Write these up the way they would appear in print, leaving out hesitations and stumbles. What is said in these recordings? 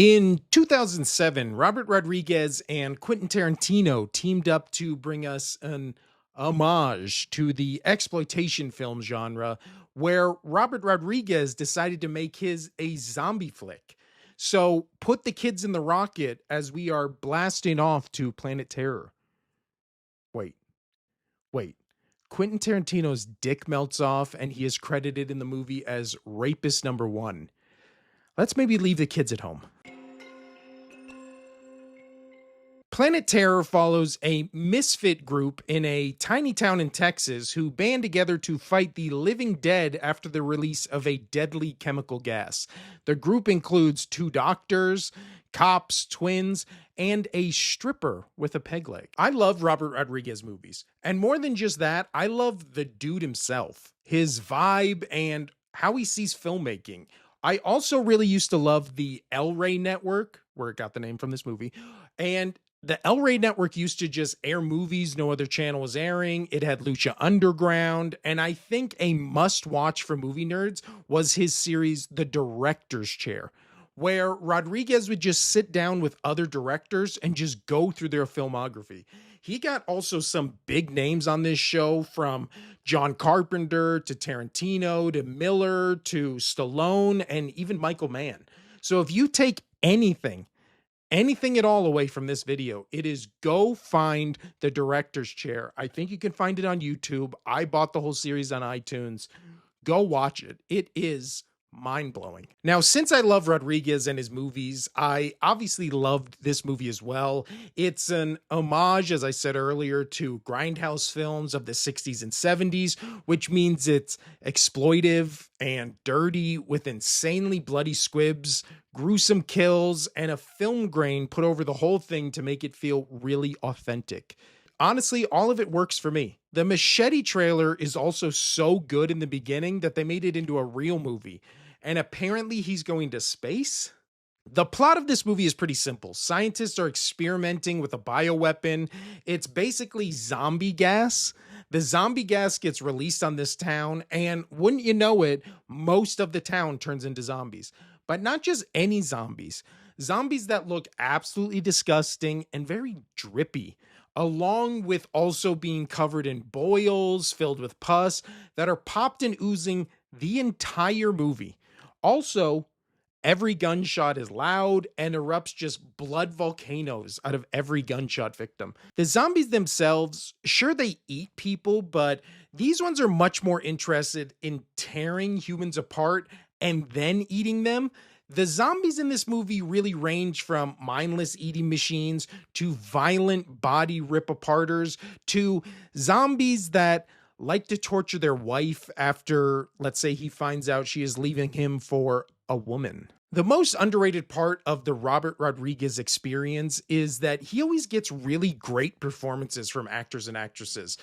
In 2007, Robert Rodriguez and Quentin Tarantino teamed up to bring us an homage to the exploitation film genre, where Robert Rodriguez decided to make his a zombie flick. So put the kids in the rocket as we are blasting off to Planet Terror. Wait, wait. Quentin Tarantino's dick melts off and he is credited in the movie as rapist number one. Let's maybe leave the kids at home. Planet Terror follows a misfit group in a tiny town in Texas who band together to fight the living dead after the release of a deadly chemical gas. The group includes 2 doctors, cops, twins, and a stripper with a peg leg. I love Robert Rodriguez movies. And more than just that, I love the dude himself, his vibe, and how he sees filmmaking. I also really used to love the El Rey Network, where it got the name from this movie, and the El Rey Network used to just air movies no other channel was airing. It had Lucha Underground, and I think a must-watch for movie nerds was his series, The Director's Chair, where Rodriguez would just sit down with other directors and just go through their filmography. He got also some big names on this show, from John Carpenter to Tarantino to Miller to Stallone and even Michael Mann. So if you take anything at all away from this video, it is go find The Director's Chair. I think you can find it on YouTube. I bought the whole series on iTunes. Go watch it. It is mind-blowing. Now, since I love Rodriguez and his movies, I obviously loved this movie as well. It's an homage, as I said earlier, to Grindhouse films of the 60s and 70s, which means it's exploitive and dirty with insanely bloody squibs, gruesome kills, and a film grain put over the whole thing to make it feel really authentic. Honestly, all of it works for me. The Machete trailer is also so good in the beginning that they made it into a real movie. And apparently he's going to space. The plot of this movie is pretty simple. Scientists are experimenting with a bioweapon. It's basically zombie gas. The zombie gas gets released on this town, and wouldn't you know it, most of the town turns into zombies. But not just any zombies. Zombies that look absolutely disgusting and very drippy, along with also being covered in boils filled with pus that are popped and oozing the entire movie. Also, every gunshot is loud and erupts just blood volcanoes out of every gunshot victim. The zombies themselves, sure, they eat people, but these ones are much more interested in tearing humans apart and then eating them. The zombies in this movie really range from mindless eating machines to violent body rip-aparters to zombies that like to torture their wife after, let's say, he finds out she is leaving him for a woman. The most underrated part of the Robert Rodriguez experience is that he always gets really great performances from actors and actresses.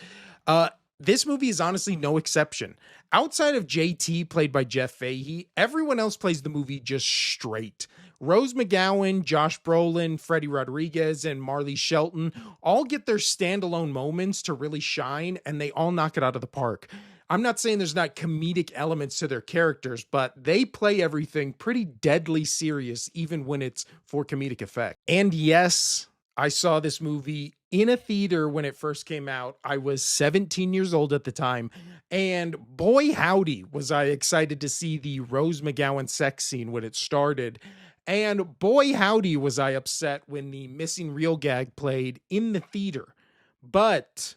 This movie is honestly no exception. Outside of JT, played by Jeff Fahey, everyone else plays the movie just straight. Rose McGowan, Josh Brolin, Freddy Rodríguez, and Marley Shelton all get their standalone moments to really shine, and they all knock it out of the park. I'm not saying there's not comedic elements to their characters, but they play everything pretty deadly serious, even when it's for comedic effect. And yes, I saw this movie in a theater when it first came out. I was 17 years old at the time, and boy howdy was I excited to see the Rose McGowan sex scene when it started. And boy howdy was I upset when the missing reel gag played in the theater. But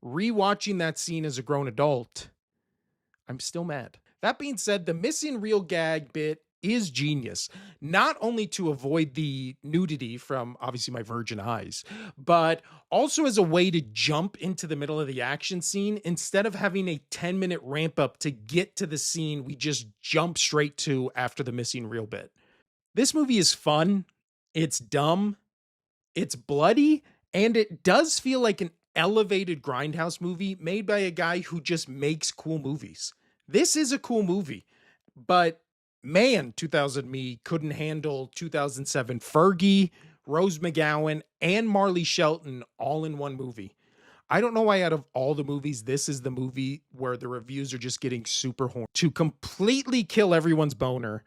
rewatching that scene as a grown adult, I'm still mad. That being said, the missing reel gag bit is genius, not only to avoid the nudity from obviously my virgin eyes, but also as a way to jump into the middle of the action scene instead of having a 10-minute ramp up to get to the scene we just jump straight to after the missing reel bit. This movie is fun, it's dumb, it's bloody, and it does feel like an elevated Grindhouse movie made by a guy who just makes cool movies. This is a cool movie, but man, 2000 Me couldn't handle 2007 Fergie, Rose McGowan, and Marley Shelton all in one movie. I don't know why out of all the movies, this is the movie where the reviews are just getting super horny. To completely kill everyone's boner,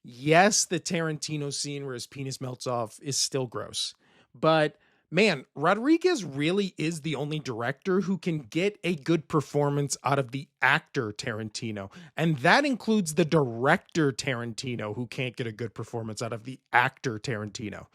Yes, the Tarantino scene where his penis melts off is still gross. But man, Rodriguez really is the only director who can get a good performance out of the actor Tarantino. And that includes the director Tarantino, who can't get a good performance out of the actor Tarantino.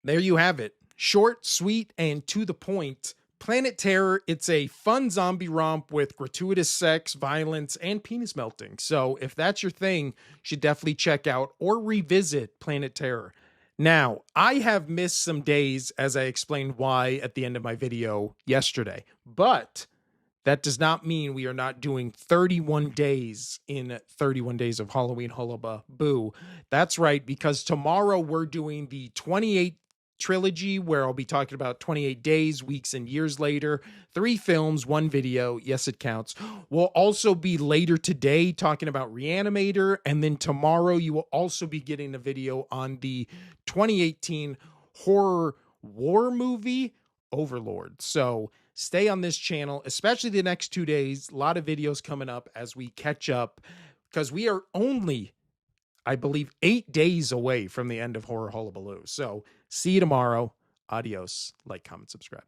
There you have it. Short, sweet, and to the point. Planet Terror, it's a fun zombie romp with gratuitous sex, violence, and penis melting. So if that's your thing, you should definitely check out or revisit Planet Terror. Now, I have missed some days, as I explained why at the end of my video yesterday, but that does not mean we are not doing 31 days in 31 days of Halloween Hullaba Boo. That's right, because tomorrow we're doing the 28 trilogy where I'll be talking about 28 days, weeks, and years later. 3 films, 1 video. Yes, it counts. We'll also be later today talking about Reanimator. And then tomorrow you will also be getting a video on the 2018 horror war movie, Overlord. So stay on this channel, especially the next 2 days. A lot of videos coming up as we catch up because we are only, I believe, 8 days away from the end of Horror Hullabaloo. So see you tomorrow. Adios. Like, comment, subscribe.